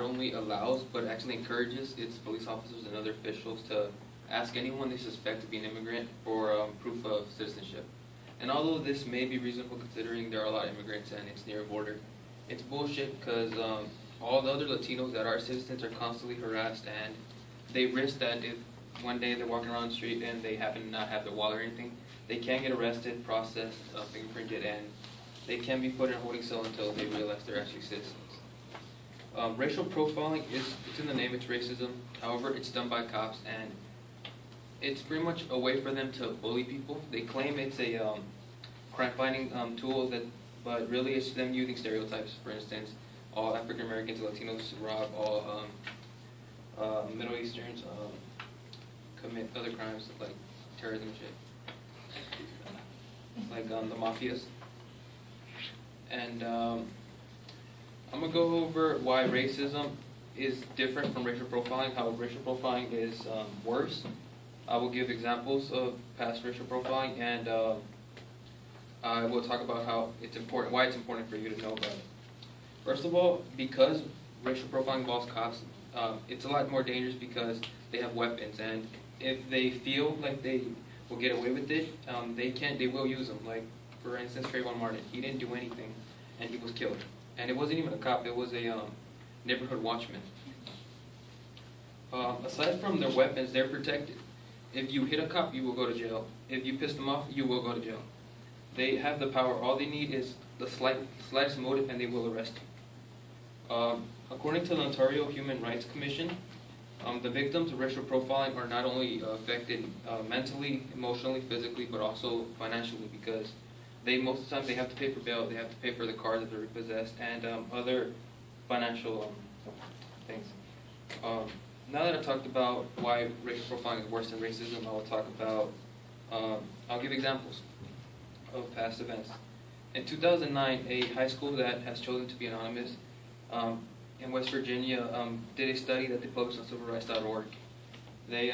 only allows but actually encourages its police officers and other officials to ask anyone they suspect to be an immigrant for proof of citizenship. And although this may be reasonable considering there are a lot of immigrants and it's near a border, it's bullshit because all the other Latinos that are citizens are constantly harassed, and they risk that if one day they're walking around the street and they happen to not have their wallet or anything, they can get arrested, processed, fingerprinted, and they can be put in a holding cell until they realize they're actually citizens. Racial profiling it's in the name, it's racism. However, it's done by cops, and it's pretty much a way for them to bully people. They claim it's a crime-fighting tool, but really it's them using stereotypes. For instance, all African Americans and Latinos rob, all Middle Easterns commit other crimes like terrorism and shit, like the mafias. And I'm going to go over why racism is different from racial profiling, how racial profiling is worse. I will give examples of past racial profiling, and I will talk about how it's important, why it's important for you to know about it. First of all, because racial profiling involves cops, it's a lot more dangerous because they have weapons, and if they feel like they will get away with it, they will use them. Like, for instance, Trayvon Martin, he didn't do anything, and he was killed. And it wasn't even a cop, it was a neighborhood watchman. Aside from their weapons, they're protected. If you hit a cop, you will go to jail. If you piss them off, you will go to jail. They have the power. All they need is the slightest motive, and they will arrest you. According to the Ontario Human Rights Commission, the victims of racial profiling are not only affected mentally, emotionally, physically, but also financially, because most of the time they have to pay for bail, they have to pay for the car that they're repossessed, and other financial things. Now that I've talked about why racial profiling is worse than racism, I will talk about, I'll give examples of past events. In 2009, a high school that has chosen to be anonymous in West Virginia did a study that they published on civilrights.org. They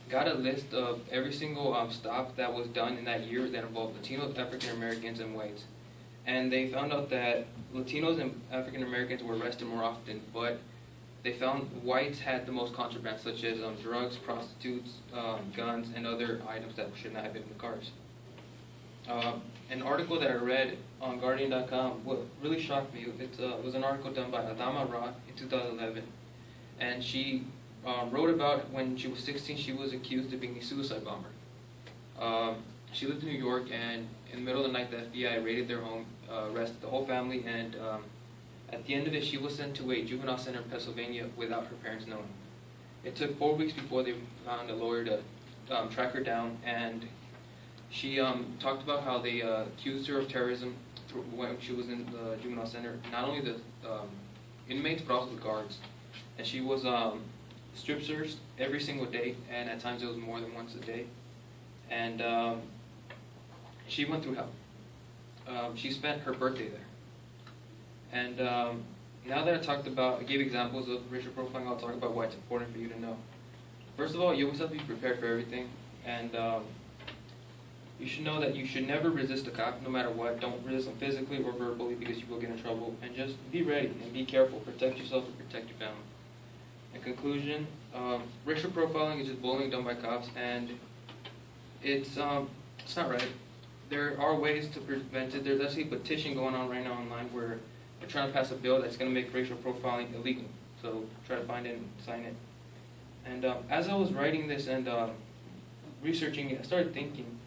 got a list of every single stop that was done in that year that involved Latinos, African Americans, and whites. And they found out that Latinos and African Americans were arrested more often, but they found whites had the most contraband, such as drugs, prostitutes, guns, and other items that should not have been in the cars. An article that I read on Guardian.com, what really shocked me, it was an article done by Adama Ra in 2011, and she wrote about when she was 16, she was accused of being a suicide bomber. She lived in New York, and in the middle of the night, the FBI raided their home, arrested the whole family, and at the end of it, she was sent to a juvenile center in Pennsylvania without her parents knowing. It took 4 weeks before they found a lawyer to track her down, and she talked about how they accused her of terrorism when she was in the juvenile center. Not only the inmates, but also the guards. And she was strip searched every single day, and at times it was more than once a day. And she went through hell. She spent her birthday there. And now that I gave examples of racial profiling, I'll talk about why it's important for you to know. First of all, you always have to be prepared for everything, and you should know that you should never resist a cop, no matter what. Don't resist them physically or verbally, because you will get in trouble. And just be ready and be careful. Protect yourself and protect your family. In conclusion, racial profiling is just bullying done by cops, and it's not right. There are ways to prevent it. There's actually a petition going on right now online where they're trying to pass a bill that's going to make racial profiling illegal. So try to find it and sign it. And as I was writing this and researching it, I started thinking,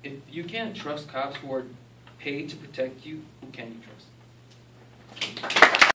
if you can't trust cops who are paid to protect you, who can you trust?